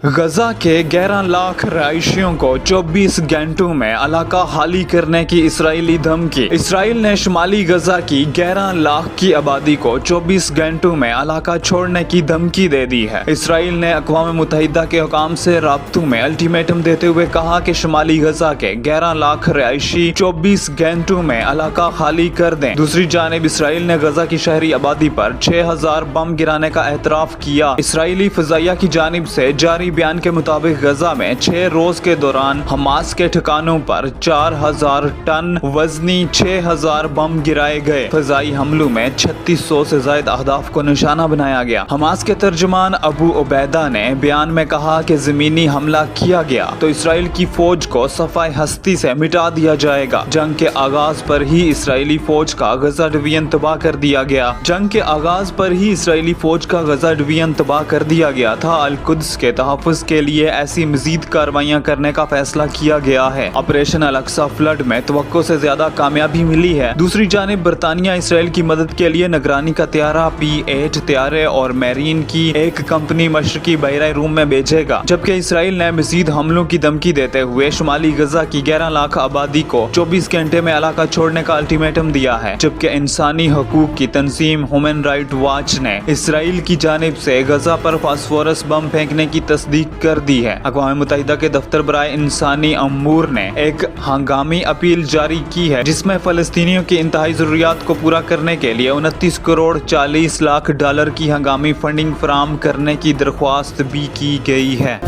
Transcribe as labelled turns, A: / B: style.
A: غزہ کے 11 لاکھ رہائشیوں کو 24 گھنٹوں میں علاقہ خالی کرنے کی اسرائیلی دھمکی۔ اسرائیل نے شمالی غزہ کی 11 لاکھ کی آبادی کو 24 گھنٹوں میں علاقہ چھوڑنے کی دھمکی دے دی ہے۔ اسرائیل نے اقوام متحدہ کے حکام سے رابطوں میں الٹیمیٹم دیتے ہوئے کہا کہ شمالی غزہ کے 11 لاکھ رہائشی 24 گھنٹوں میں علاقہ خالی کر دیں۔ دوسری جانب اسرائیل نے غزہ کی شہری آبادی پر 6000 بم گرانے کا اعتراف کیا۔ اسرائیلی فضائیہ کی جانب سے جاری بیان کے مطابق غزہ میں 6 روز کے دوران حماس کے ٹھکانوں پر 4000 ٹن وزنی 6000 بم گرائے گئے۔ فضائی حملوں میں 3600 سے زائد اہداف کو نشانہ بنایا گیا۔ حماس کے ترجمان ابو عبیدہ نے بیان میں کہا کہ زمینی حملہ کیا گیا تو اسرائیل کی فوج کو صفحہ ہستی سے مٹا دیا جائے گا۔ جنگ کے آغاز پر ہی اسرائیلی فوج کا غزہ ڈویژن تباہ کر دیا گیا۔ جنگ کے آغاز پر ہی اسرائیلی فوج کا غزہ ڈویژن تباہ کر دیا گیا تھا۔ القدس کے تحفظ کے لیے ایسی مزید کارروائیاں کرنے کا فیصلہ کیا گیا ہے۔ آپریشن الاقصی فلڈ میں توقع سے زیادہ کامیابی ملی ہے۔ دوسری جانب برطانیہ اسرائیل کی مدد کے لیے نگرانی کا طیارہ P-8 طیارے اور میرین کی ایک کمپنی مشرقی بحیرہ روم میں بھیجے گا، جبکہ اسرائیل نے مزید حملوں کی دھمکی دیتے ہوئے شمالی غزہ کی 11 لاکھ آبادی کو 24 گھنٹے میں علاقہ چھوڑنے کا الٹیمیٹم دیا ہے، جبکہ انسانی حقوق کی تنظیم ہیومن رائٹ واچ نے اسرائیل کی جانب سے غزہ پر فاسفورس بم پھینکنے کی تصدیق کر دی ہے۔ اقوام متحدہ کے دفتر برائے انسانی امور نے ایک ہنگامی اپیل جاری کی ہے جس میں فلسطینیوں کی انتہائی ضروریات کو پورا کرنے کے لیے 29 کروڑ 40 لاکھ ڈالر کی ہنگامی فنڈنگ فراہم کرنے کی درخواست بھی کی گئی ہے۔